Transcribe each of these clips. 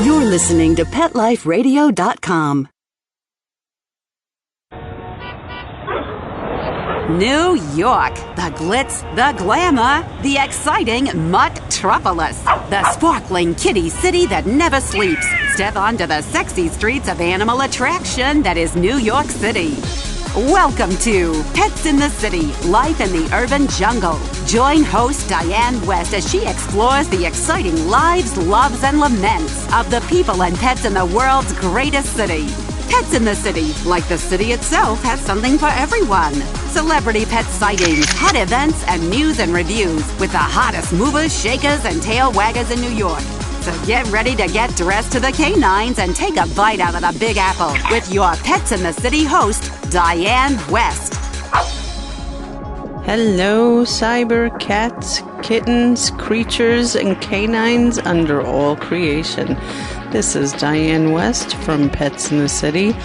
You're listening to PetLifeRadio.com. New York, the glitz, the glamour, the exciting Mutt-tropolis, the sparkling kitty city that never sleeps. Step onto the sexy streets of animal attraction that is New York City. Welcome to Pets in the City, Life in the Urban Jungle. Join host Diane West as she explores the exciting lives, loves, and laments of the people and pets in the world's greatest city. Pets in the City, like the city itself, has something for everyone. Celebrity pet sightings, hot events, and news and reviews with the hottest movers, shakers, and tail waggers in New York. So get ready to get dressed to the canines and take a bite out of the Big Apple with your Pets in the City host, Diane West. Hello, cyber cats, kittens, creatures, and canines under all creation. This is Diane West from Pets in the City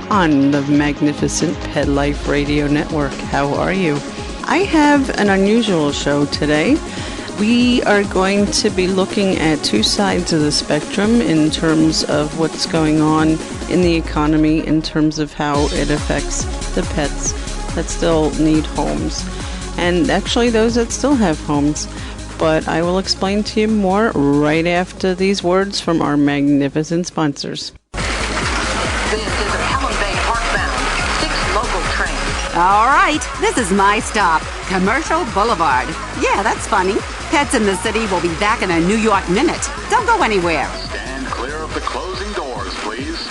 on the magnificent Pet Life Radio Network. How are you? I have an unusual show today. We are going to be looking at two sides of the spectrum in terms of what's going on in the economy, in terms of how it affects the pets that still need homes, and actually those that still have homes. But I will explain to you more right after these words from our magnificent sponsors. This is a Helen Bay Parkbound, 6 local trains. All right, this is my stop, Commercial Boulevard. Yeah, that's funny. Pets in the City will be back in a New York minute. Don't go anywhere. Stand clear of the closing doors, please.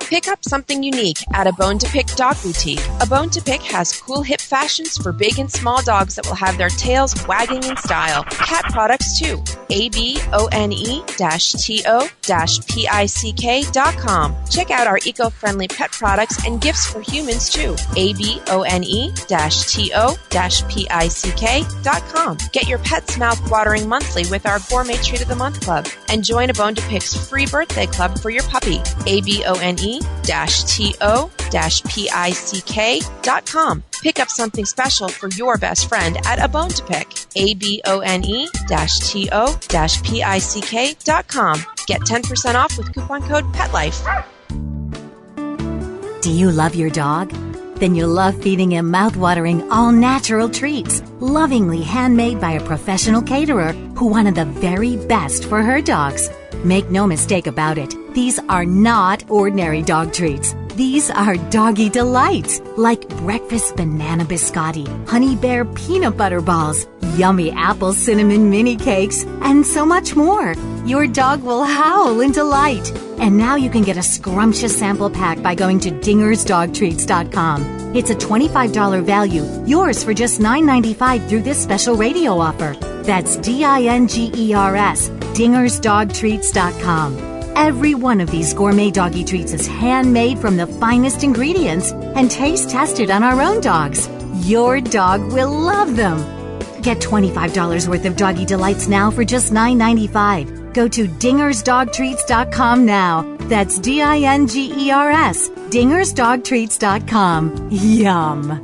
Pick up something unique at A Bone to Pick Dog Boutique. A Bone to Pick has cool hip fashions for big and small dogs that will have their tails wagging in style. Cat products too. abone-to-pick.com. Check out our eco-friendly pet products and gifts for humans too. abone-to-pick.com. Get your pet's mouth watering monthly with our Gourmet Treat of the Month Club and join A Bone to Pick's free birthday club for your puppy. abone-to-pick.com. Pick up something special for your best friend at A Bone to Pick. abone-to-pick.com. Get 10% off with coupon code PETLIFE. Do you love your dog? Then you'll love feeding him mouth-watering, all-natural treats, lovingly handmade by a professional caterer who wanted the very best for her dogs. Make no mistake about it, these are not ordinary dog treats. These are doggy delights, like breakfast banana biscotti, honey bear peanut butter balls, yummy apple cinnamon mini cakes, and so much more. Your dog will howl in delight. And now you can get a scrumptious sample pack by going to dingersdogtreats.com. It's a $25 value, yours for just $9.95 through this special radio offer. That's DINGERS, dingersdogtreats.com. Every one of these gourmet doggy treats is handmade from the finest ingredients and taste tested on our own dogs. Your dog will love them. Get $25 worth of doggy delights now for just $9.95. Go to dingersdogtreats.com now. That's DINGERS, dingersdogtreats.com. Yum.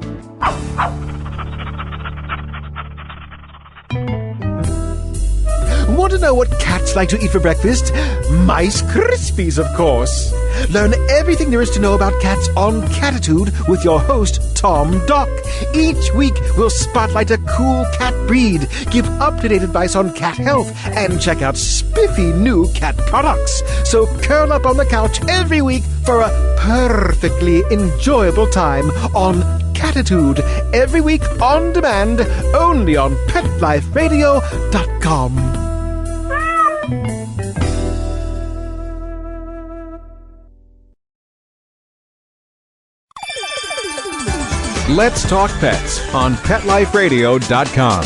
Want to know what cats like to eat for breakfast? Mice Krispies, of course. Learn everything there is to know about cats on Catitude with your host, Tom Dock. Each week, we'll spotlight a cool cat breed, give up-to-date advice on cat health, and check out spiffy new cat products. So curl up on the couch every week for a perfectly enjoyable time on Catitude. Every week on demand, only on PetLifeRadio.com. Let's Talk Pets on PetLifeRadio.com.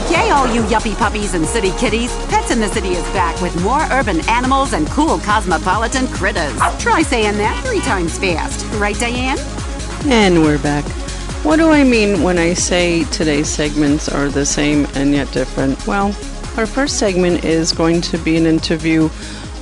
Okay, all you yuppie puppies and city kitties, Pets in the City is back with more urban animals and cool cosmopolitan critters. Try saying that 3 times fast. Right, Diane? And we're back. What do I mean when I say today's segments are the same and yet different? Well, our first segment is going to be an interview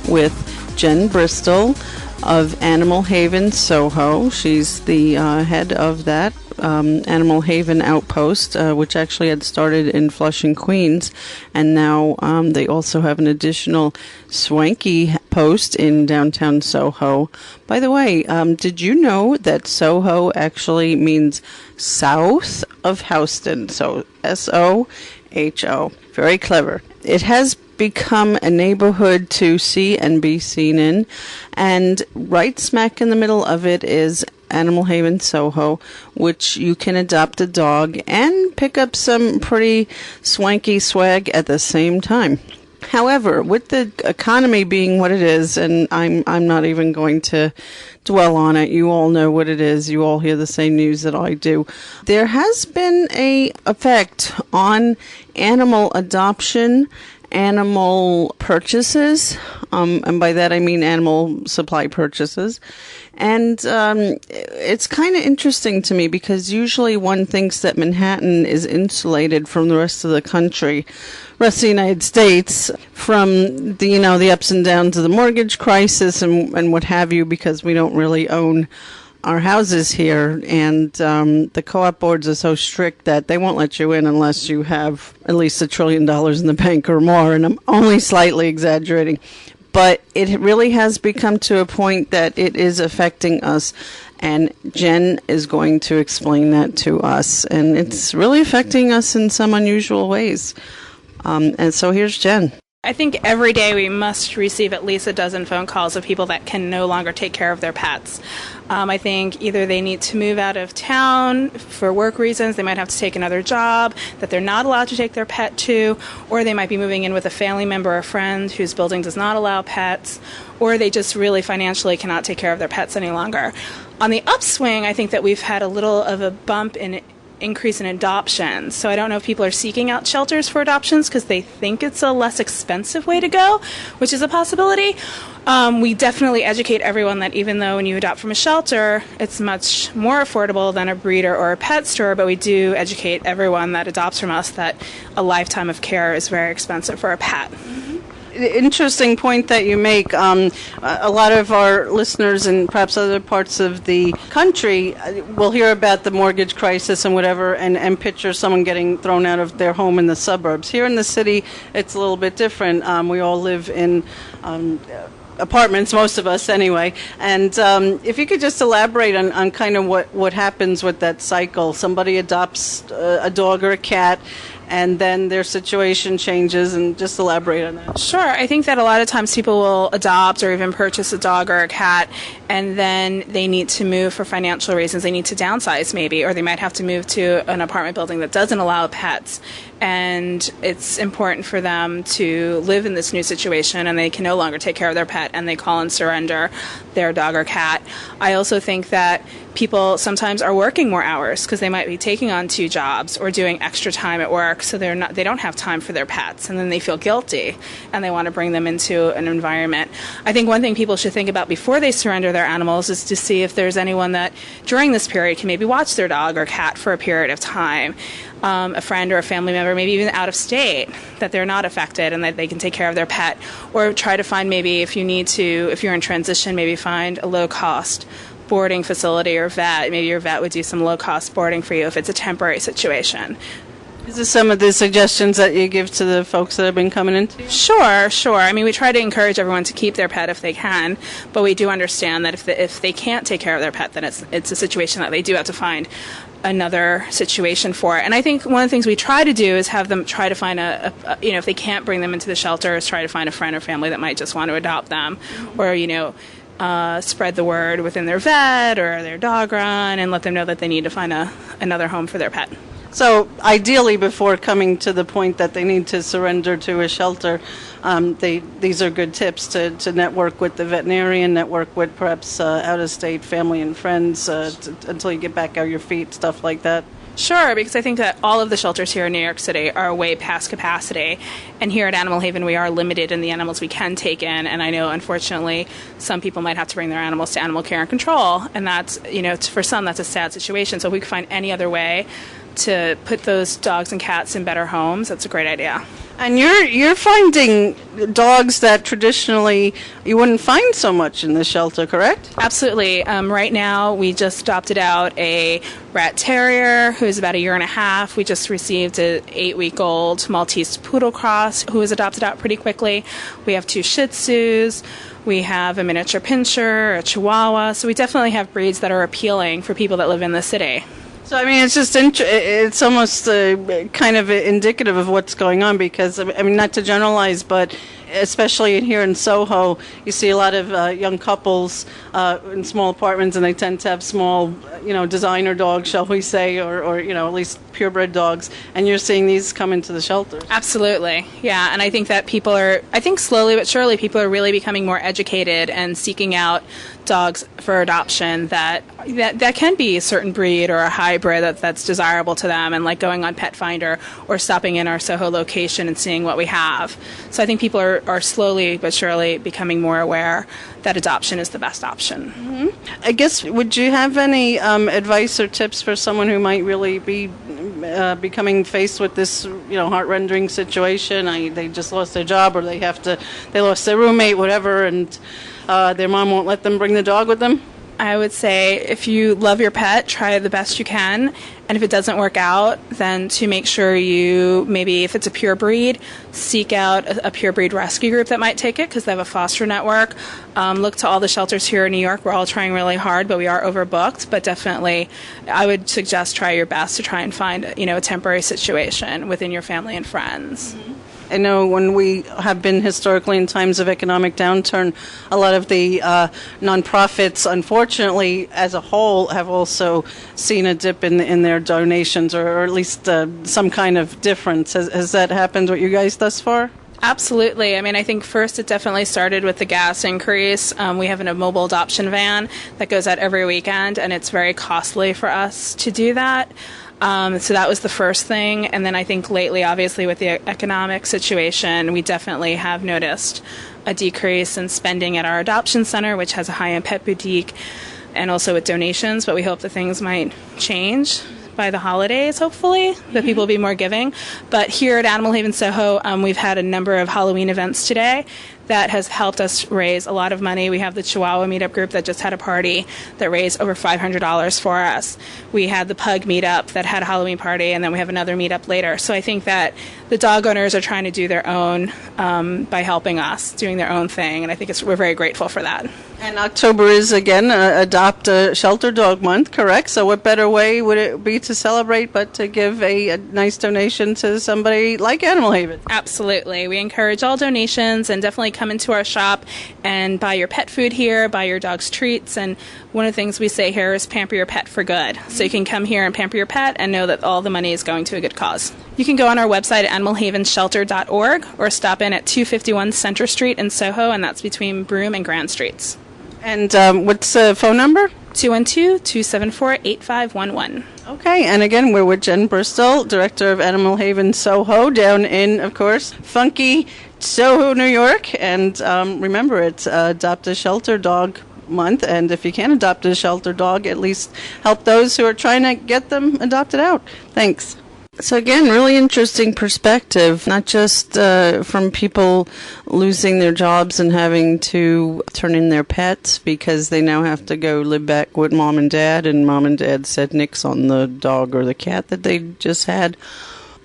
with Jenn Bristol of Animal Haven SoHo. She's the head of that Animal Haven outpost, which actually had started in Flushing, Queens, and now they also have an additional swanky post in downtown Soho. By the way, did you know that Soho actually means south of Houston? So SOHO. Very clever. It has become a neighborhood to see and be seen in, and right smack in the middle of it is Animal Haven SoHo, which you can adopt a dog and pick up some pretty swanky swag at the same time. However, with the economy being what it is, and I'm not even going to dwell on it, you all know what it is, you all hear the same news that I do, there has been a effect on animal adoption, animal purchases, and by that I mean animal supply purchases. And it's kind of interesting to me because usually one thinks that Manhattan is insulated from the rest of the country, rest of the United States, from the ups and downs of the mortgage crisis and what have you, because we don't really own our houses here, and the co-op boards are so strict that they won't let you in unless you have at least $1 trillion in the bank or more, and I'm only slightly exaggerating. But it really has become to a point that it is affecting us, and Jen is going to explain that to us, and it's really affecting us in some unusual ways. And so here's Jen. I think every day we must receive at least a dozen phone calls of people that can no longer take care of their pets. I think either they need to move out of town for work reasons, they might have to take another job that they're not allowed to take their pet to, or they might be moving in with a family member or friend whose building does not allow pets, or they just really financially cannot take care of their pets any longer. On the upswing, I think that we've had a little of a bump in increase in adoptions. So I don't know if people are seeking out shelters for adoptions because they think it's a less expensive way to go, which is a possibility. We definitely educate everyone that even though when you adopt from a shelter, it's much more affordable than a breeder or a pet store, but we do educate everyone that adopts from us that a lifetime of care is very expensive for a pet. Interesting point that you make. A lot of our listeners in perhaps other parts of the country will hear about the mortgage crisis and whatever and picture someone getting thrown out of their home in the suburbs. Here in the city, it's a little bit different. We all live in apartments, most of us anyway. And if you could just elaborate on kind of what happens with that cycle. Somebody adopts a dog or a cat, and then their situation changes, and just elaborate on that. Sure. I think that a lot of times people will adopt or even purchase a dog or a cat, and then they need to move for financial reasons. They need to downsize maybe, or they might have to move to an apartment building that doesn't allow pets. And it's important for them to live in this new situation, and they can no longer take care of their pet, and they call and surrender their dog or cat. I also think that people sometimes are working more hours because they might be taking on 2 jobs or doing extra time at work, so they don't have time for their pets, and then they feel guilty and they want to bring them into an environment. I think one thing people should think about before they surrender their animals is to see if there's anyone that during this period can maybe watch their dog or cat for a period of time. A friend or a family member, maybe even out of state, that they're not affected and that they can take care of their pet. Or try to find maybe if you're in transition, maybe find a low-cost boarding facility or vet. Maybe your vet would do some low-cost boarding for you if it's a temporary situation. Is this some of the suggestions that you give to the folks that have been coming in? Sure. I mean, we try to encourage everyone to keep their pet if they can, but we do understand that if they can't take care of their pet, then it's a situation that they do have to find another situation for it. And I think one of the things we try to do is have them try to find if they can't bring them into the shelter, is try to find a friend or family that might just want to adopt them, or spread the word within their vet or their dog run and let them know that they need to find another home for their pet. So ideally, before coming to the point that they need to surrender to a shelter, these are good tips to network with the veterinarian, network with perhaps out-of-state family and friends until you get back on your feet, stuff like that. Sure, because I think that all of the shelters here in New York City are way past capacity. And here at Animal Haven, we are limited in the animals we can take in. And I know, unfortunately, some people might have to bring their animals to animal care and control. And that's, for some, that's a sad situation. So if we can find any other way to put those dogs and cats in better homes, that's a great idea. And you're finding dogs that traditionally you wouldn't find so much in the shelter, correct? Absolutely. Right now, we just adopted out a rat terrier who's about a year and a half. We just received an 8-week-old Maltese poodle cross who was adopted out pretty quickly. We have 2 Shih Tzus. We have a miniature pinscher, a Chihuahua. So we definitely have breeds that are appealing for people that live in the city. So, I mean, it's just it's almost kind of indicative of what's going on because, I mean, not to generalize, but especially here in Soho, you see a lot of young couples in small apartments, and they tend to have small, designer dogs, shall we say, or at least purebred dogs, and you're seeing these come into the shelters. Absolutely, yeah, and I think that I think slowly but surely, people are really becoming more educated and seeking out dogs for adoption that can be a certain breed or a hybrid that's desirable to them, and like going on Pet Finder or stopping in our Soho location and seeing what we have. So I think people are slowly but surely becoming more aware that adoption is the best option. Mm-hmm. I guess, would you have any advice or tips for someone who might really be becoming faced with this, heart-rending situation? They just lost their job, or they lost their roommate, whatever, and their mom won't let them bring the dog with them? I would say if you love your pet, try the best you can. And if it doesn't work out, then to make sure you, maybe if it's a pure breed, seek out a pure breed rescue group that might take it because they have a foster network. Look to all the shelters here in New York. We're all trying really hard, but we are overbooked. But definitely, I would suggest try your best to try and find, a temporary situation within your family and friends. Mm-hmm. I know when we have been historically in times of economic downturn, a lot of the nonprofits, unfortunately, as a whole, have also seen a dip in their donations, or at least some kind of difference. Has that happened with you guys thus far? Absolutely. I mean, I think first it definitely started with the gas increase. We have a mobile adoption van that goes out every weekend, and it's very costly for us to do that. So that was the first thing. And then I think lately, obviously, with the economic situation, we definitely have noticed a decrease in spending at our adoption center, which has a high-end pet boutique, and also with donations. But we hope that things might change by the holidays, hopefully, that people will be more giving. But here at Animal Haven SoHo, we've had a number of Halloween events today that has helped us raise a lot of money. We have the Chihuahua meetup group that just had a party that raised over $500 for us. We had the Pug meetup that had a Halloween party, and then we have another meetup later. So I think that the dog owners are trying to do their own by helping us, doing their own thing, and I think we're very grateful for that. And October is, again, Adopt a Shelter Dog Month, correct? So what better way would it be to celebrate but to give a nice donation to somebody like Animal Haven? Absolutely. We encourage all donations, and definitely come into our shop and buy your pet food here, buy your dog's treats. And one of the things we say here is pamper your pet for good. So you can come here and pamper your pet and know that all the money is going to a good cause. You can go on our website at animalhavenshelter.org or stop in at 251 Center Street in Soho, and that's between Broome and Grand Streets. And what's the phone number? 212-274-8511. Okay, and again, we're with Jenn Bristol, Director of Animal Haven SoHo, down in, of course, funky Soho, New York. And remember, it's Adopt a Shelter Dog Month, and if you can't adopt a shelter dog, at least help those who are trying to get them adopted out. Thanks. So again, really interesting perspective, not just from people losing their jobs and having to turn in their pets because they now have to go live back with mom and dad said nix on the dog or the cat that they just had.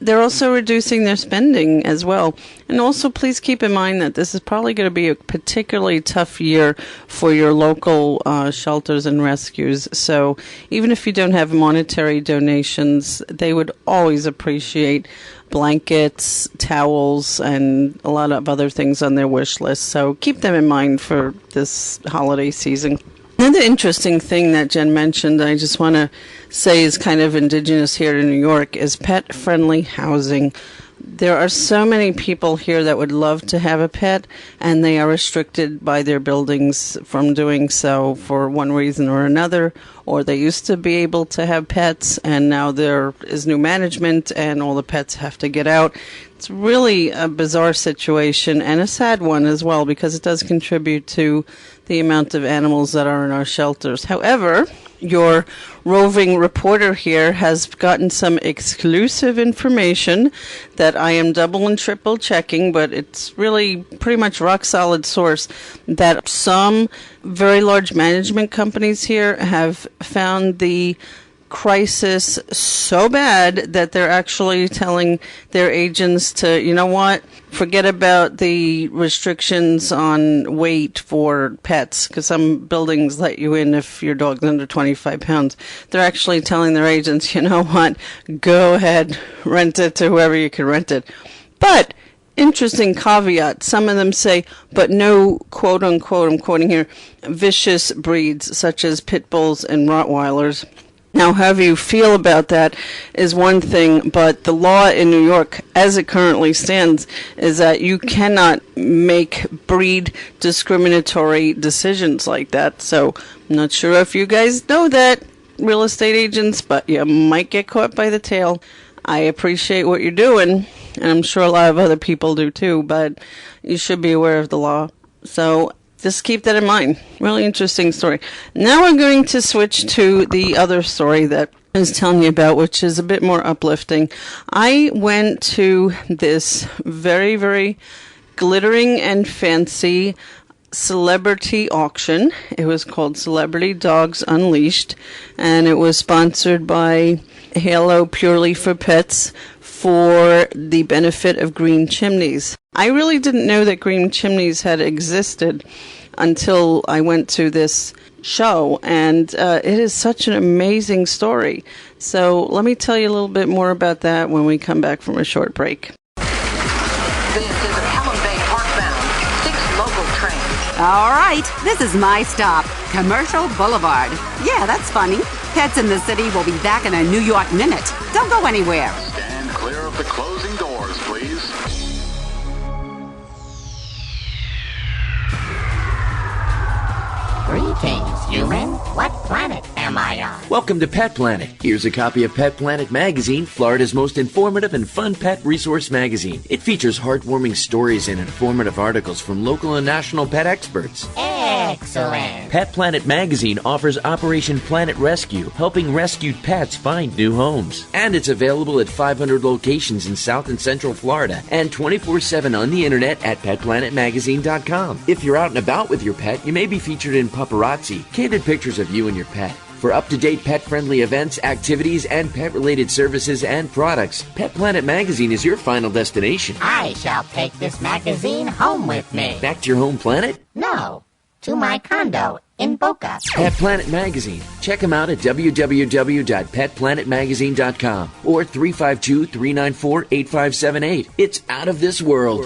They're also reducing their spending as well. And also, please keep in mind that this is probably going to be a particularly tough year for your local shelters and rescues. So even if you don't have monetary donations, they would always appreciate blankets, towels, and a lot of other things on their wish list. So keep them in mind for this holiday season. Another interesting thing that Jen mentioned, I just want to say is kind of indigenous here in New York, is pet-friendly housing. There are so many people here that would love to have a pet, and they are restricted by their buildings from doing so for one reason or another, or they used to be able to have pets, and now there is new management, and all the pets have to get out. It's really a bizarre situation and a sad one as well, because it does contribute to the amount of animals that are in our shelters. However, your roving reporter here has gotten some exclusive information that I am double and triple checking, but it's really pretty much rock solid source, that some very large management companies here have found the crisis so bad that they're actually telling their agents to, you know what, forget about the restrictions on weight for pets, because some buildings let you in if your dog's under 25 pounds. They're actually telling their agents, you know what, go ahead, rent it to whoever you can rent it. But interesting caveat, some of them say, but no, quote unquote, I'm quoting here, vicious breeds such as pit bulls and Rottweilers. Now, however you feel about that is one thing, but the law in New York, as it currently stands, is that you cannot make breed discriminatory decisions like that. So, I'm not sure if you guys know that, real estate agents, but you might get caught by the tail. I appreciate what you're doing, and I'm sure a lot of other people do too, but you should be aware of the law. So, just keep that in mind. Really interesting story. Now we're going to switch to the other story that I was telling you about, which is a bit more uplifting. I went to this very, very glittering and fancy celebrity auction. It was called Celebrity Dogs Unleashed, and it was sponsored by Halo Purely for Pets for the benefit of Green Chimneys. I really didn't know that Green Chimneys had existed until I went to this show, and it is such an amazing story. So let me tell you a little bit more about that when we come back from a short break. This is a Pelham Bay Parkbound 6 local train. All right, this is my stop, Commercial Boulevard. Yeah, that's funny. Pets in the City will be back in a New York minute. Don't go anywhere. Stand clear of the closing doors, please. Greetings, human. What planet am I on? Welcome to Pet Planet. Here's a copy of Pet Planet magazine, Florida's most informative and fun pet resource magazine. It features heartwarming stories and informative articles from local and national pet experts. Excellent. Pet Planet magazine offers Operation Planet Rescue, helping rescued pets find new homes. And it's available at 500 locations in South and Central Florida and 24/7 on the internet at petplanetmagazine.com. If you're out and about with your pet, you may be featured in paparazzi, candid pictures of you and your pet. For up-to-date pet-friendly events, activities, and pet-related services and products, Pet Planet Magazine is your final destination. I shall take this magazine home with me. Back to your home planet? No, to my condo in Boca. Pet Planet Magazine. Check them out at www.petplanetmagazine.com or 352-394-8578. It's out of this world.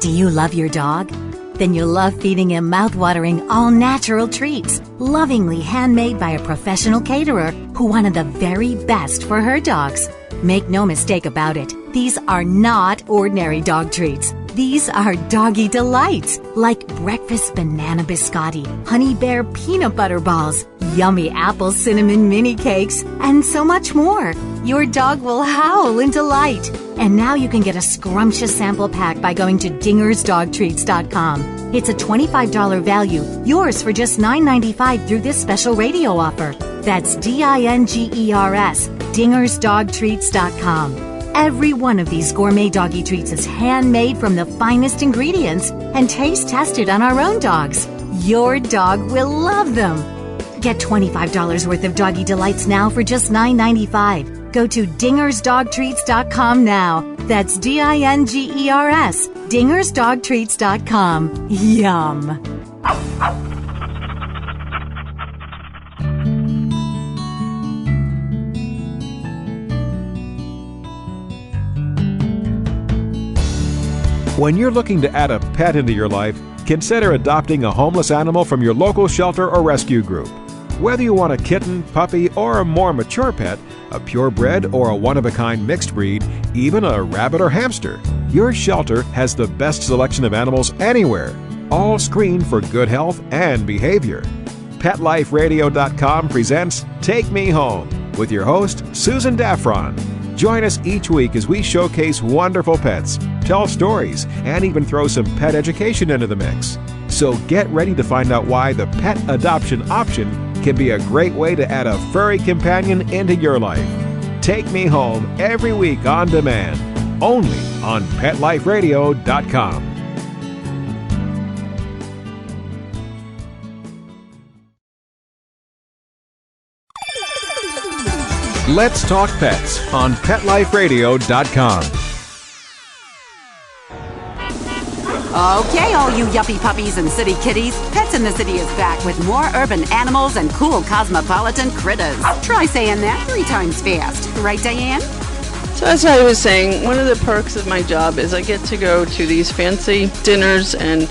Do you love your dog? Then you'll love feeding him mouth-watering, all-natural treats, lovingly handmade by a professional caterer who wanted the very best for her dogs. Make no mistake about it, these are not ordinary dog treats. These are doggy delights, like breakfast banana biscotti, honey bear peanut butter balls, yummy apple cinnamon mini cakes, and so much more. Your dog will howl in delight. And now you can get a scrumptious sample pack by going to dingersdogtreats.com. It's a $25 value, yours for just $9.95 through this special radio offer. That's DINGERS, dingersdogtreats.com. Every one of these gourmet doggy treats is handmade from the finest ingredients and taste tested on our own dogs. Your dog will love them. Get $25 worth of doggy delights now for just $9.95. Go to dingersdogtreats.com now. That's DINGERS, dingersdogtreats.com. Yum. When you're looking to add a pet into your life, consider adopting a homeless animal from your local shelter or rescue group. Whether you want a kitten, puppy, or a more mature pet, a purebred or a one-of-a-kind mixed breed, even a rabbit or hamster, your shelter has the best selection of animals anywhere, all screened for good health and behavior. PetLifeRadio.com presents Take Me Home with your host, Susan Daffron. Join us each week as we showcase wonderful pets, tell stories, and even throw some pet education into the mix. So get ready to find out why the pet adoption option can be a great way to add a furry companion into your life. Take Me Home every week on demand, only on PetLifeRadio.com. Let's Talk Pets on PetLifeRadio.com. Okay, all you yuppie puppies and city kitties, Pets in the City is back with more urban animals and cool cosmopolitan critters. Try saying that 3 times fast. Right, Diane? So as I was saying, one of the perks of my job is I get to go to these fancy dinners and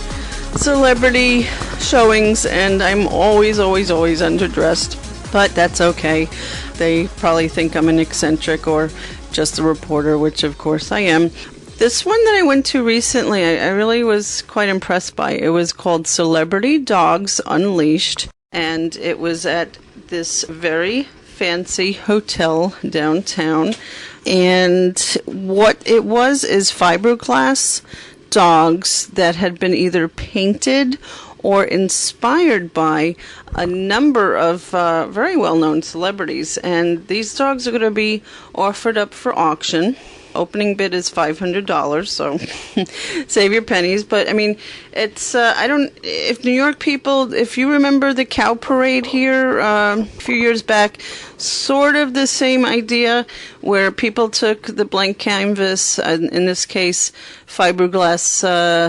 celebrity showings, and I'm always underdressed. But that's okay. They probably think I'm an eccentric or just a reporter, which of course I am. This one that I went to recently, I really was quite impressed by. It was called Celebrity Dogs Unleashed, and it was at this very fancy hotel downtown. And what it was is fiberglass dogs that had been either painted or inspired by a number of very well-known celebrities. And these dogs are going to be offered up for auction. Opening bid is $500, so save your pennies. But I mean, it's if New York people, if you remember the cow parade here a few years back, sort of the same idea where people took the blank canvas, in this case fiberglass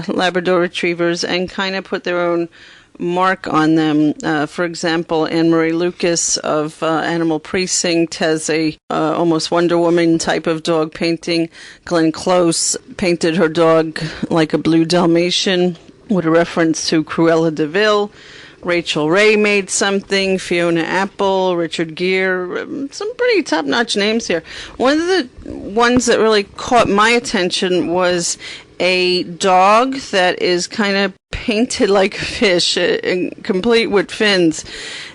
Labrador Retrievers, and kind of put their own mark on them. For example, Anne-Marie Lucas of Animal Precinct has a almost Wonder Woman type of dog painting. Glenn Close painted her dog like a blue Dalmatian with a reference to Cruella de Vil. Rachel Ray made something, Fiona Apple, Richard Gere, some pretty top-notch names here. One of the ones that really caught my attention was a dog that is kind of painted like a fish, complete with fins.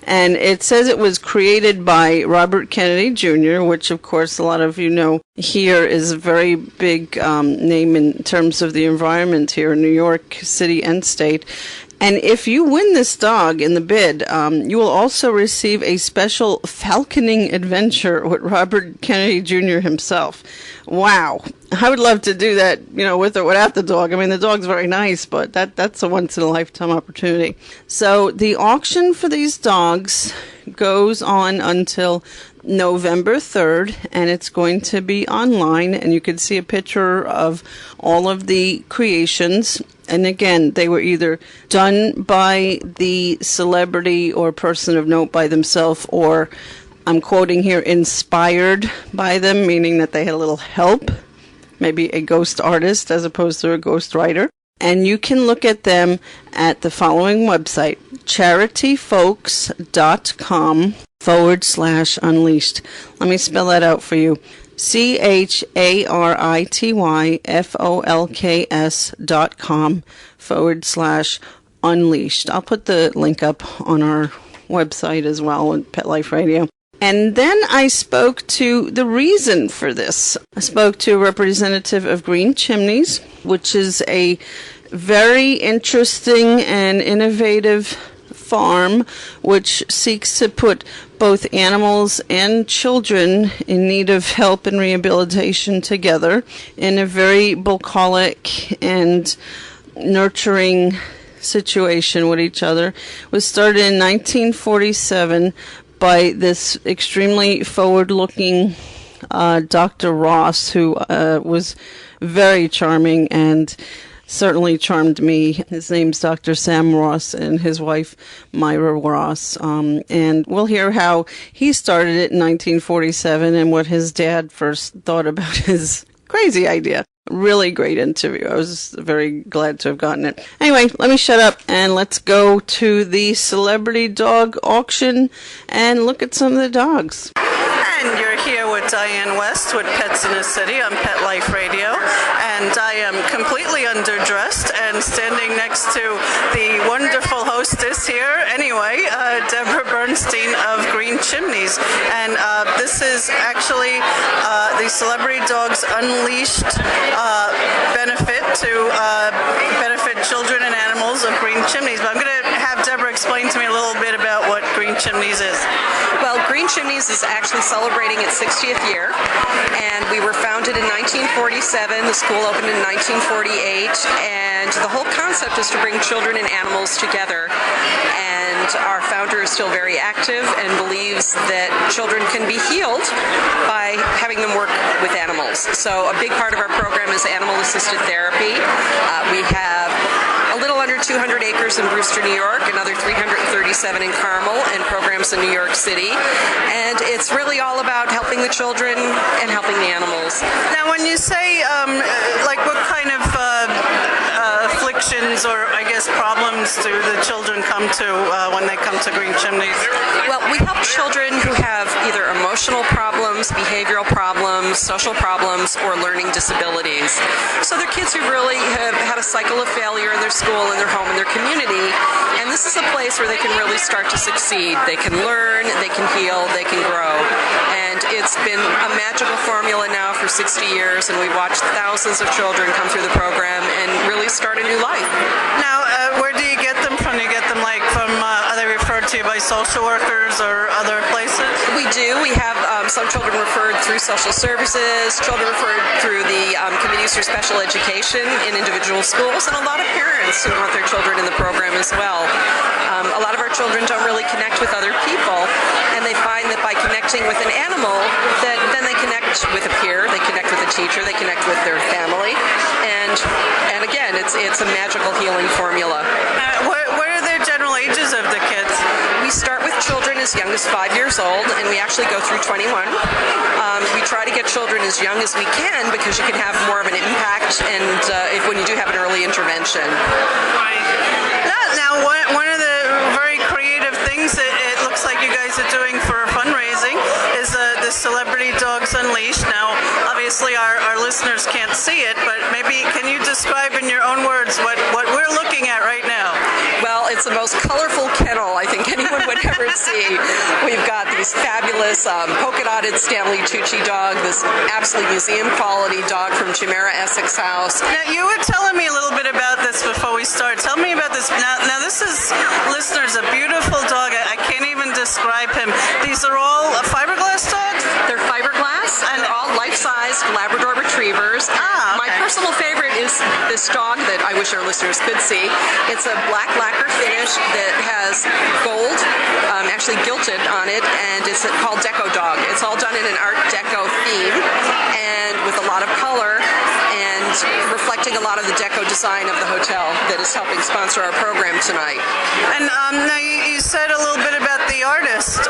And it says it was created by Robert Kennedy Jr., which, of course, a lot of you know here is a very big name in terms of the environment here in New York City and state. And if you win this dog in the bid, you will also receive a special falconing adventure with Robert Kennedy Jr. himself. Wow. I would love to do that, with or without the dog. I mean, the dog's very nice, but that's a once-in-a-lifetime opportunity. So the auction for these dogs goes on until November 3rd, and it's going to be online, and you can see a picture of all of the creations. And again, they were either done by the celebrity or person of note by themselves, or I'm quoting here, inspired by them, meaning that they had a little help, maybe a ghost artist as opposed to a ghost writer. And you can look at them at the following website, charityfolks.com/unleashed. Let me spell that out for you. charityfolks.com/unleashed. I'll put the link up on our website as well at Pet Life Radio. And then I spoke to the reason for this. I spoke to a representative of Green Chimneys, which is a very interesting and innovative farm which seeks to put both animals and children in need of help and rehabilitation together in a very bucolic and nurturing situation with each other. It was started in 1947 by this extremely forward-looking Dr. Ross, who was very charming and certainly charmed me. His name's Dr. Sam Ross and his wife Myra Ross. And we'll hear how he started it in 1947 and what his dad first thought about his crazy idea. Really great interview. I was very glad to have gotten it. Anyway, let me shut up and let's go to the celebrity dog auction and look at some of the dogs. And you're here with Diane West with Pets in the City on Pet Life Radio. And I am completely underdressed and standing next to the wonderful hostess here, anyway, Deborah Bernstein of Green Chimneys. And this is actually the Celebrity Dogs Unleashed benefit to benefit children and animals of Green Chimneys. But I'm going to have Deborah explain to me a little bit about what Green Chimneys is. Well, Green Chimneys is actually celebrating its 60th year, and we were founded in 1947. The school opened in 1948, and the whole concept is to bring children and animals together. And our founder is still very active and believes that children can be healed by having them work with animals. So a big part of our program is animal-assisted therapy. We have a little under 200 acres in Brewster, New York, another 337 in Carmel, and programs in New York City. And it's really all about helping the children and helping the animals. Now, when you say, like, what kind of afflictions or, I guess, problems do the children come to when they come to Green Chimneys? Well, we help children who have either emotional problems, behavioral problems, social problems, or learning disabilities. So they're kids who really have had a cycle of failure in their school, in their home, in their community, and this is a place where they can really start to succeed. They can learn, they can heal, they can grow. And it's been a magical formula now for 60 years, and we've watched thousands of children come through the program and really start a new life. Now, where do you get them from? Do you get them from, are they referred to by social workers or other places? We do. We have some children referred through social services, children referred through the committees for special education in individual schools, and a lot of parents who want their children in the program as well. A lot of our children don't really connect with other people, and they find that by connecting with an animal, that then they connect with a peer, they connect with a teacher, they connect with their family, and again, it's a magical healing formula. What are their general ages of the kids? We start with children as young as 5 years old, and we actually go through 21. We try to get children as young as we can because you can have more of an impact and when you do have an early intervention. Now, one of the very creative things that it looks like you guys are doing for fundraising is the Celebrity Dogs Unleashed. Now, obviously, our listeners can't see it, but maybe can you describe in your own words what we're looking at right now? Well, it's the most colorful kennel I think anyone would ever see. We've got these fabulous polka-dotted Stanley Tucci dog, this absolutely museum-quality dog from Jumeriah Essex House. Now, you were telling me a little bit about this before we start. Tell me about this. Now this is, listeners, a beautiful dog. I can't even describe him. These are all fiberglass dogs? They're fiberglass, and they're all life-sized Labrador Retrievers. My personal favorite is this dog that I wish our listeners could see. It's a black lacquer finish that has gold, actually gilded on it, and it's called Deco Dog. It's all done in an Art Deco theme and with a lot of color and reflecting a lot of the deco design of the hotel that is helping sponsor our program tonight. And now you said a little bit about the artist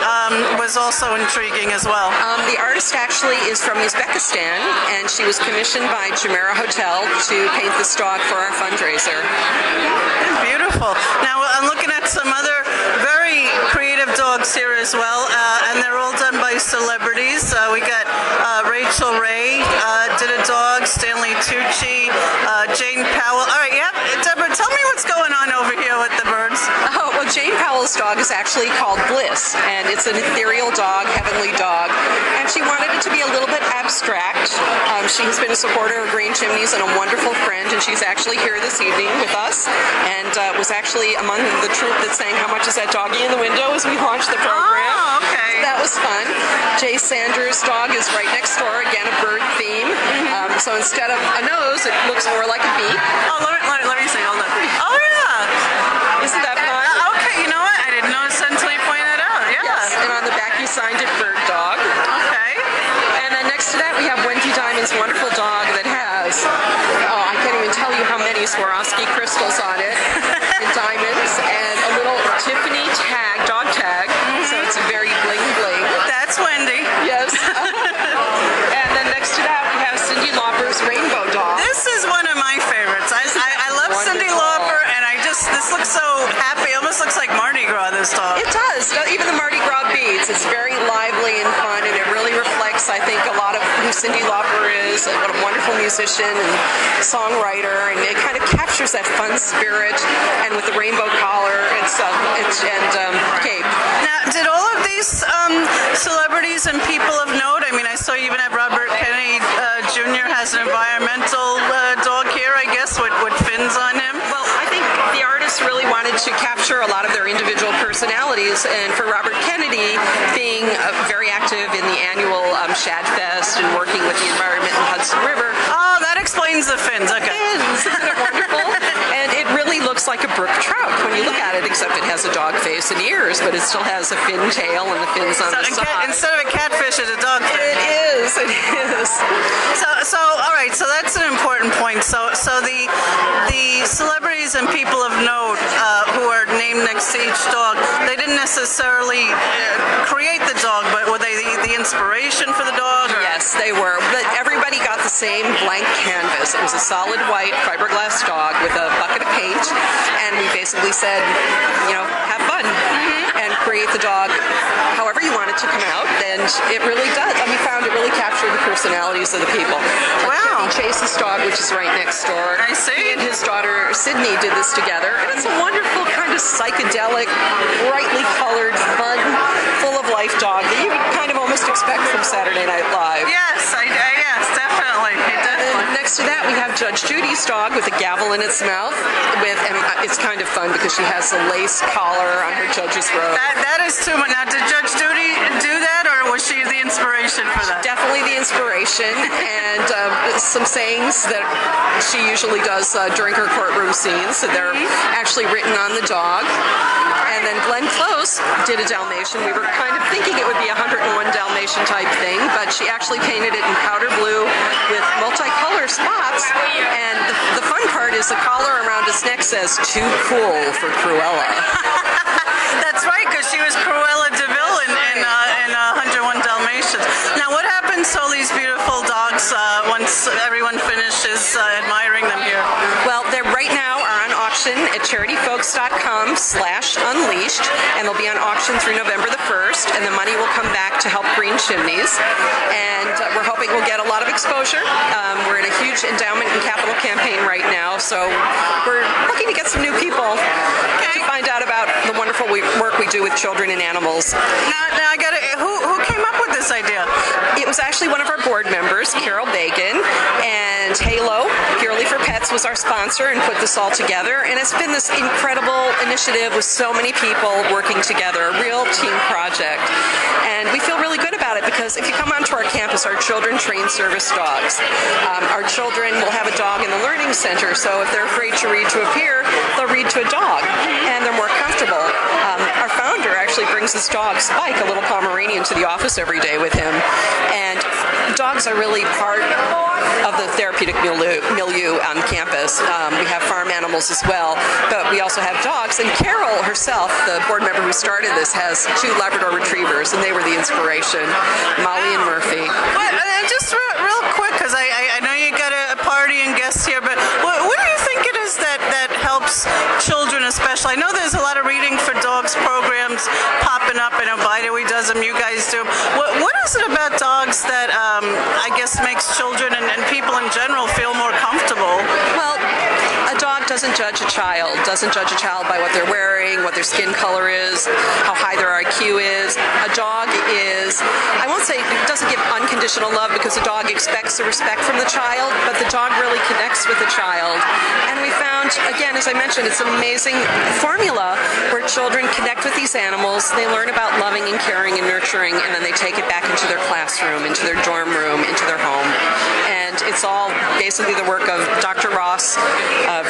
was also intriguing as well. The artist actually is from Uzbekistan, and she was commissioned by Jumeriah Hotel to paint this dog for our fundraiser. Beautiful. Now I'm looking at some other very creative dogs here as well, and they're all done by celebrities. We got Rachel Ray did a dog, Stanley Tucci, Jane Powell. All right, yeah, Deborah, tell me what's going on over here with the birds. Oh, well, Jane Powell's dog is actually called Bliss, and it's an ethereal dog, heavenly dog, and she wanted it to be a little bit abstract. She has been a supporter of Green Chimneys and a wonderful friend, and she's actually here this evening with us, and was actually among the troupe that sang How Much Is That Doggy in the Window as we launched the program. Oh, okay. So that was fun. Jay Sanders' dog is right next door, again, a bird theme. So instead of a nose, it looks more like a beak. Oh, let me see. Hold on. Oh, yeah. Isn't that fun? Okay, you know what? I didn't notice until you pointed it out. Yeah. Yes, and on the back you signed it Bird Dog. Okay. And then next to that we have Wendy Diamond's wonderful dog that has, I can't even tell you how many Swarovski crystals on it, and diamonds, and a little Tiffany tag, dog tag, so it's very bling bling. That's Wendy. Yes. And then next to that we have Cyndi Lauper's Rainbow Dog. This is one of my favorites. I love Cyndi Lauper, and this looks so happy. It almost looks like Mardi Gras, this dog. It does. Even the Mardi Gras beads. It's very lively and who Cyndi Lauper is, and what a wonderful musician and songwriter, and it kind of captures that fun spirit, and with the rainbow collar and cape. Now, did all of these celebrities and people of note, I mean, I saw you even have Robert Kennedy Jr. has an environmental dog here, I guess, with fins on him. Well, I think the artists really wanted to capture a lot of their individual personalities, and for Robert Kennedy, being very active in the annual Shad Fest and working with the environment in Hudson River. Oh, that explains the fins, okay. Fins, isn't it wonderful? And it really looks like a brook trout when you look at it, except it has a dog face and ears, but it still has a fin tail and the fins on the side. Instead of a catfish, it's a dogfish. It is. So, all right, so that's an important point. So the celebrities and people of note who are named next to each dog, they didn't necessarily create the dog, but were they the inspiration for the dog? Or? Yes, they were. But everybody got the same blank canvas. It was a solid white fiberglass dog with a bucket of paint, and we basically said, have fun and create the dog however you want it to come out, and it really does. We found it really captured the personalities of the people. Wow. Chase's dog, which is right next door. I see. He and his daughter Sydney did this together, and it's a wonderful kind of psychedelic, brightly colored, fun, full of life dog that you would kind of almost expect from Saturday Night Live. Yes, yes, definitely. And next to that, we have Judge Judy's dog with a gavel in its mouth. And it's kind of fun because she has a lace collar on her judge's robe. That is too much. Now, did Judge Judy do that, or was she the inspiration for that? Definitely the inspiration, and some sayings that she usually does during her courtroom scenes. So they're actually written on the dog. And then Glenn Close did a Dalmatian. We were kind of thinking it would be a 101 Dalmatian type thing, but she actually painted it in powder blue with multicolor spots. And the fun part is the collar around his neck says, "Too cool for Cruella." That's right, because she was Cruella de Vil in 101 Dalmatians. Now, what happens to all these beautiful dogs once everyone finishes admiring them here? Well, they right now are on auction at charityfolks.com/unleashed, and they'll be on auction through November the 1st, and the money will come back to help Green Chimneys. And we're hoping we'll get a lot of exposure. We're in a huge endowment and capital campaign right now, so we're looking to get some new people to find out about the wonderful work we do with children and animals. Now I got who came up with this idea? It was actually one of our board members, Carol Bagan, and Halo, Purely for Pets, was our sponsor and put this all together. And it's been this incredible initiative with so many people working together, a real team project. And we feel really good about it because if you come onto our campus, our children train service dogs. Our children will have a dog in the learning center, so if they're afraid to read to a peer, they'll read to a dog, and they're more comfortable. Our founder actually brings his dog, Spike, a little Pomeranian, to the office every day with him. And dogs are really part of the therapeutic milieu on campus. We have farm animals as well, but we also have dogs. And Carol herself, the board member who started this, has 2 Labrador Retrievers, and they were the inspiration, Molly and Murphy. Just real quick, because I know you got a party and guests here, but what do you think it is that helps children especially? I know there's a lot of reading for dogs programs popping up. I know Bideaway does them, you guys do. What is it about dogs that I guess makes children and people in general feel more comfortable? Well, a dog doesn't judge a child by what they're wearing, what their skin color is, how high their IQ is. A dog is, I won't say it doesn't give unconditional love because a dog expects the respect from the child, but the dog really connects with the child. And we found, again, as I mentioned, it's an amazing formula where children connect with these animals, they learn about loving and caring and nurturing, and then they take it back into their classroom, into their dorm room, into their home. And it's all basically the work of Dr. Ross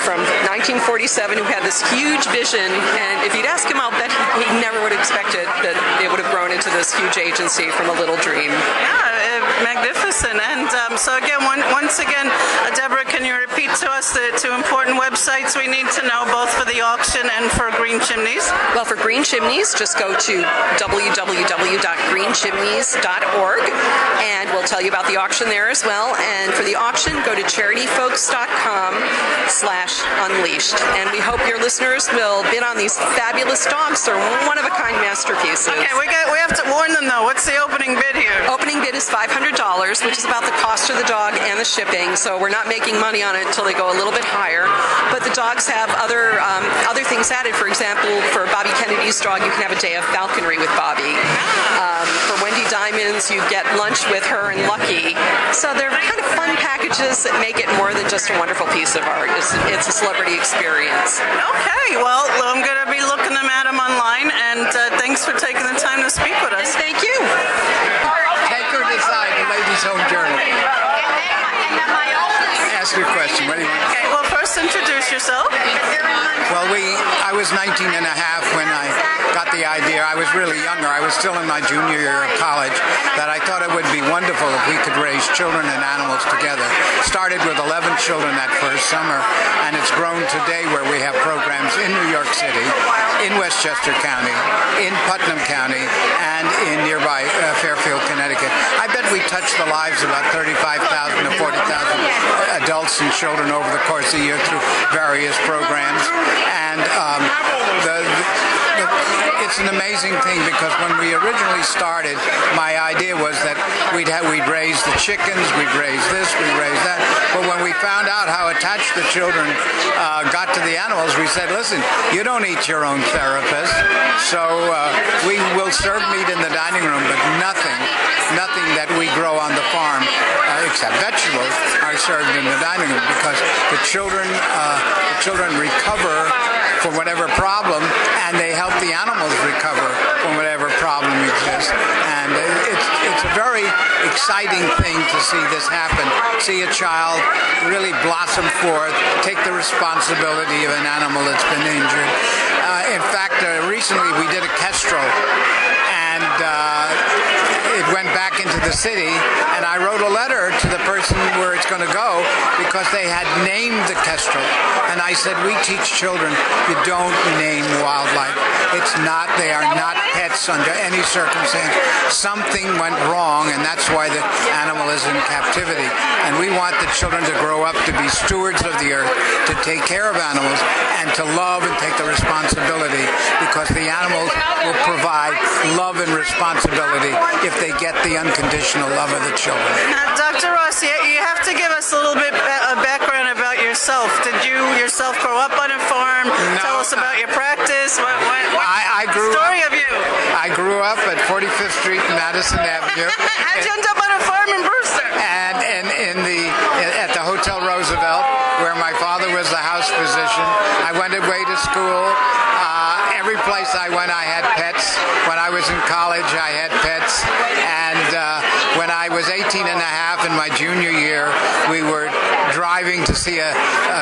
from 1947, who had this huge vision, and if you'd ask him, I'll bet he never would have expected that it would have grown into this huge agency from a little dream. Yeah, magnificent. And so again, once again, Deborah, can you repeat to us the 2 important websites we need to know, both for the auction and for Green Chimneys? Well, for Green Chimneys, just go to www.greenchimneys.org, and we'll tell you about the auction there as well. And for the auction, go to charityfolks.com/unleashed. And we hope your listeners will bid on these fabulous dogs. They're one-of-a-kind masterpieces. Okay, we have to warn them, though. What's the opening bid here? Opening bid is $500, which is about the cost of the dog and the shipping. So we're not making money on it until they go a little bit higher. But the dogs have other things added. For example, for Bobby Kennedy's dog, you can have a day of falconry with Bobby. For Wendy Diamonds, you get lunch with her and Lucky. So they're kind of fun packages that make it more than just a wonderful piece of art. It's a celebrity experience. Okay, well, I'm going to be looking at them online, and thanks for taking the time to speak with us. And thank you. Take her aside, the Ladies' Home Journal. Ask your question. What do you want? Okay, well, first introduce yourself. Well, I was 19 and a half when I got the idea. I was really younger. I was still in my junior year of college, that I thought it would be wonderful if we could raise children and animals together. Started with 11 children that first summer, and it's grown today where we have programs in New York City, in Westchester County, in Putnam County, and in nearby Fairfield, Connecticut. I bet we touch the lives of about 35,000 to 40,000 adults and children over the course of the year through various programs. And it's an amazing thing, because when we originally started, my idea was that we'd raise the chickens, we'd raise this, we'd raise that. But when we found out how attached the children got to the animals, we said, listen, you don't eat your own therapist, so we will serve meat in the dining room, but nothing that we grow on the farm, except vegetables, are served in the dining room, because the children recover from whatever problem, and they help the animals recover from whatever problem exists. And it's a very exciting thing to see this happen. See a child really blossom forth, take the responsibility of an animal that's been injured. In fact, recently we did a kestrel, and it went back into the city, and I wrote a letter to the person where it's going to go, because they had named the kestrel. And I said, we teach children, you don't name wildlife. They are not pets under any circumstance. Something went wrong, and that's why the animal is in captivity. And we want the children to grow up to be stewards of the earth, to take care of animals, and to love and take the responsibility, because the animals will provide love and responsibility if they get the unconditional love of the children. Now, Dr. Ross, you have to give us a little bit of background about yourself. Did you yourself grow up on a farm? No, Tell us about your practice. I grew up at 45th Street and Madison Avenue. How'd you end up on a farm in Brewster? And at the Hotel Roosevelt, where my father was the house physician. I went away to school. Every place I went, I had pets. When I was in college, I had pets. And when I was 18 and a half in my junior year, we were driving to see a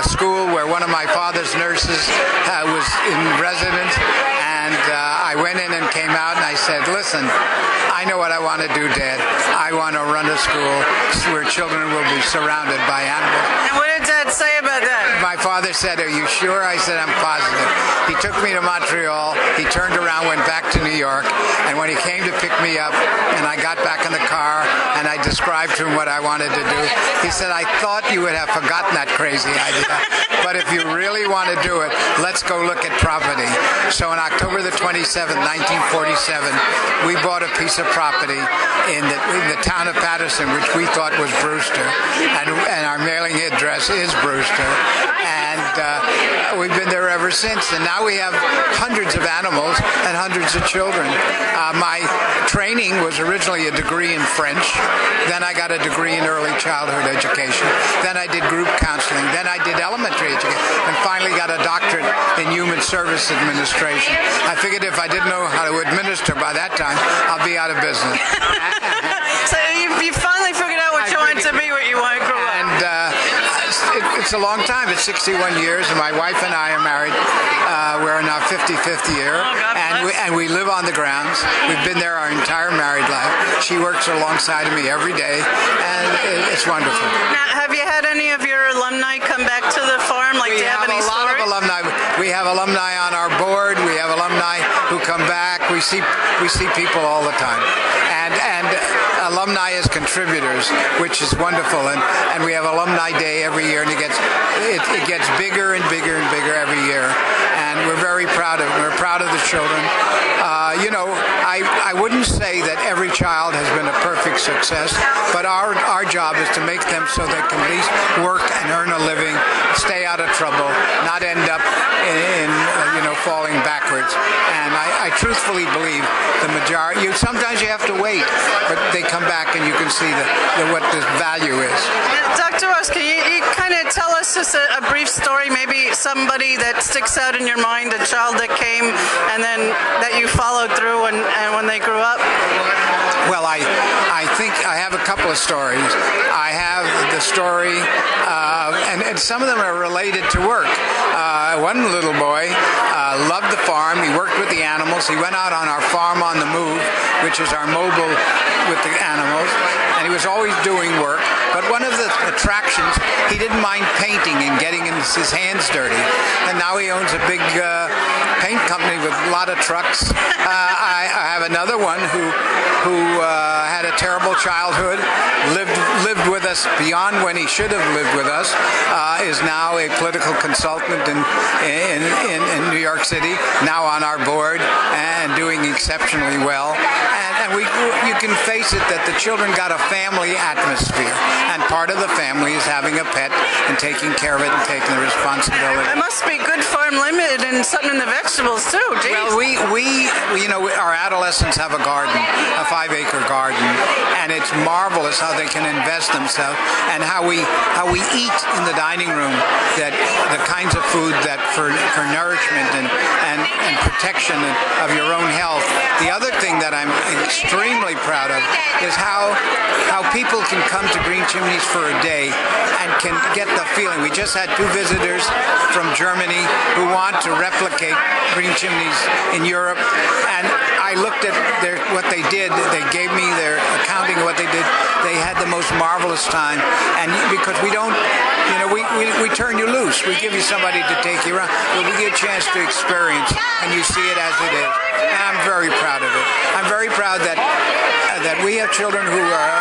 school where one of my father's nurses was in residence. And I went in and came out, and I said, listen, I know what I want to do, Dad. I want to run a school where children will be surrounded by animals. And what did Dad say about that? My father said, are you sure? I said, I'm positive. He took me to Montreal. He turned around, went back to New York. And when he came to pick me up, and I got back in the car, and I described to him what I wanted to do, he said, I thought you would have forgotten that crazy idea. But if you really want to do it, let's go look at property. So on October the 27th, 1947, we bought a piece of property in the town of Patterson, which we thought was Brewster. And our mailing address is Brewster. And we've been there ever since. And now we have hundreds of animals and hundreds of children. My training was originally a degree in French. Then I got a degree in early childhood education. Then I did group counseling. Then I did elementary education. And finally got a doctorate in human service administration. I figured if I didn't know how to administer by that time, I'll be out of business. So you finally figured out what you wanted to be, what you want to grow up. And it's a long time. It's 61 years, and my wife and I are married. We're in our 55th year, and we live on the grounds. We've been there our entire married life. She works alongside of me every day, and it's wonderful. Now, have you had any of your alumni come back to the farm? Like, do you have any stories? We have a lot of alumni. We have alumni on our board. We have alumni who come back. We see people all the time, and alumni as contributors, which is wonderful. And we have Alumni Day every year, and it gets bigger and bigger and bigger every year. And we're very proud of it. We're proud of the children. I wouldn't say that every child has been a perfect success, but our job is to make them so they can at least work and earn a living, stay out of trouble, not end up in falling backwards. And I truthfully believe the majority. Sometimes you have to wait, but they come back and you can see what the value is. Dr. Ross, can you kind of tell us just a brief story, maybe somebody that sticks out in your mind, a child that came and then that you followed through and when they grew up? Well, I think I have a couple of stories. I have the story, and some of them are related to work. One little boy loved the farm. He worked with the animals. He went out on our farm on the move, which is our mobile with the animals, and he was always doing work. But one of the attractions, he didn't mind painting and getting his hands dirty. And now he owns a big paint company with a lot of trucks. I have another one who had a terrible childhood, lived with us beyond when he should have lived with us, is now a political consultant in New York City, now on our board and doing exceptionally well. And you can face it that the children got a family atmosphere, and part of the family is having a pet and taking care of it and taking the responsibility. It must be good farm limited and something in the vegetables too. Geez. Well, our adolescents have a garden, a 5-acre garden, and it's marvelous how they can invest themselves and how we eat in the dining room, that the kinds of food that for nourishment and protection of your own health. The other thing that I'm extremely proud of is how people can come to Green Chimneys for a day and can get the feeling. We just had 2 visitors from Germany who want to replicate Green Chimneys in Europe, and I looked at what they did. They gave me their accounting of what they did. They had the most marvelous time, and because we don't, we turn you loose. We give you somebody to take you around, but we get a chance to experience, and you see it as it is. And I'm very proud of it. I'm very proud that we have children who are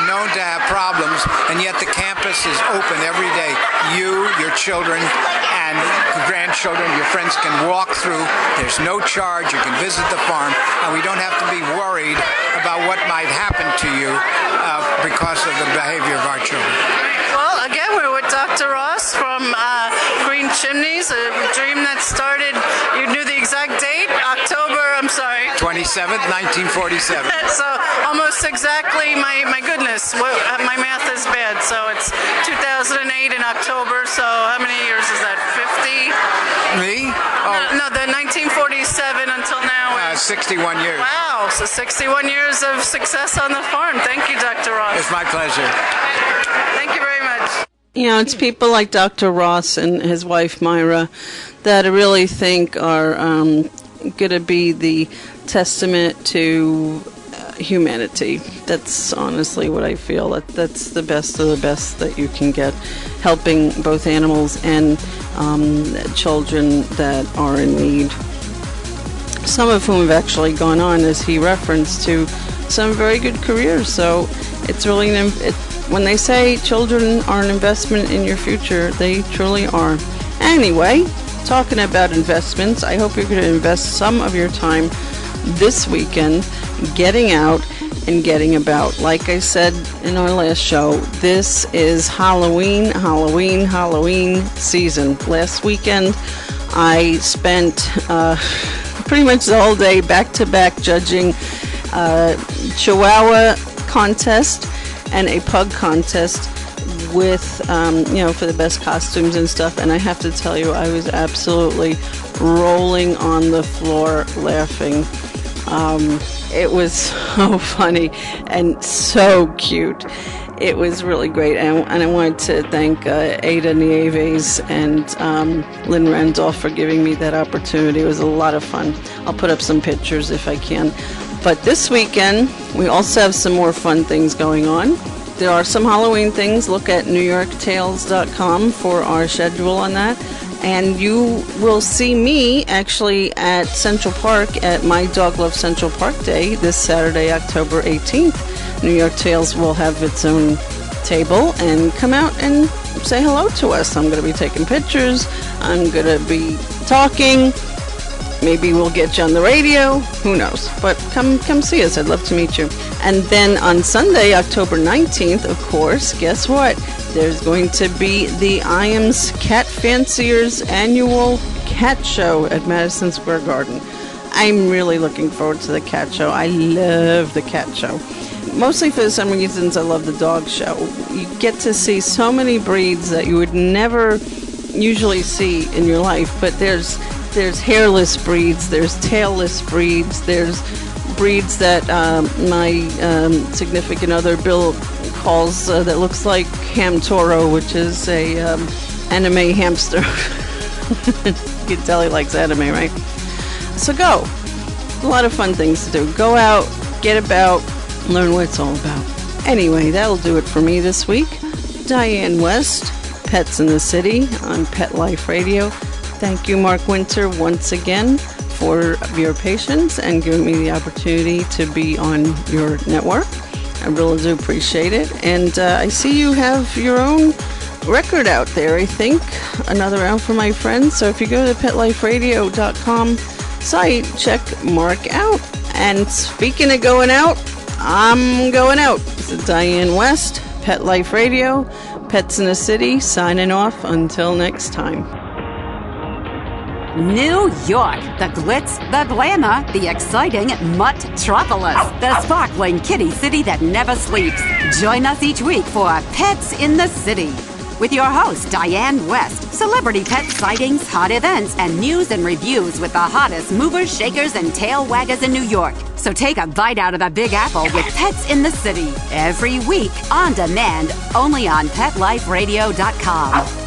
known to have problems, and yet the campus is open every day. You, your children, and grandchildren, your friends can walk through. There's no charge. You can visit the farm, and we don't have to be worried about what might happen to you because of the behavior of our children. Well, again, we're with Dr. Ross from Green Chimneys, a dream that started, you knew the exact date, October, 27th, 1947. So almost exactly, my goodness, my math is bad. So it's 2008 in October, so how many years is that, 50? Me? No, the 1947 until now is 61 years. Wow, so 61 years of success on the farm. Thank you, Dr. Ross. It's my pleasure. Thank you very much. It's people like Dr. Ross and his wife Myra that I really think are going to be the testament to humanity. That's honestly what I feel. That's the best of the best that you can get, helping both animals and children that are in need. Some of whom have actually gone on, as he referenced, to some very good careers. So it's really when they say children are an investment in your future, they truly are. Anyway, talking about investments, I hope you're going to invest some of your time this weekend getting out and getting about. Like I said in our last show, this is Halloween season. Last weekend, I spent pretty much the whole day back-to-back judging Chihuahua contest and a pug contest with, for the best costumes and stuff. And I have to tell you, I was absolutely rolling on the floor laughing. It was so funny and so cute. It was really great. And I wanted to thank Ada Nieves and Lynn Randolph for giving me that opportunity. It was a lot of fun. I'll put up some pictures if I can. But this weekend, we also have some more fun things going on. There are some Halloween things. Look at NewYorkTales.com for our schedule on that. And you will see me actually at Central Park at My Dog Love Central Park Day this Saturday, October 18th. New York Tales will have its own table and come out and say hello to us. I'm going to be taking pictures. I'm going to be talking. Maybe we'll get you on the radio. Who knows? But come see us. I'd love to meet you. And then on Sunday, October 19th, of course, guess what? There's going to be the Iams Cat Fanciers annual cat show at Madison Square Garden. I'm really looking forward to the cat show. I love the cat show. Mostly for some reasons, I love the dog show. You get to see so many breeds that you would never usually see in your life, but there's hairless breeds, there's tailless breeds, there's breeds that my significant other Bill calls that looks like Ham Toro, which is a anime hamster. You can tell he likes anime, right? So go. A lot of fun things to do. Go out, get about, learn what it's all about. Anyway, that'll do it for me this week. Diane West, Pets in the City on Pet Life Radio. Thank you, Mark Winter, once again for your patience and giving me the opportunity to be on your network. I really do appreciate it. And I see you have your own record out there, I think. Another out for my friends. So if you go to the PetLifeRadio.com site, check Mark out. And speaking of going out, I'm going out. This is Diane West, Pet Life Radio, Pets in the City, signing off until next time. New York, the glitz, the glamour, the exciting Mutt-tropolis, the sparkling kitty city that never sleeps. Join us each week for Pets in the City with your host, Diane West. Celebrity pet sightings, hot events, and news and reviews with the hottest movers, shakers, and tail waggers in New York. So take a bite out of the Big Apple with Pets in the City every week on demand, only on PetLifeRadio.com.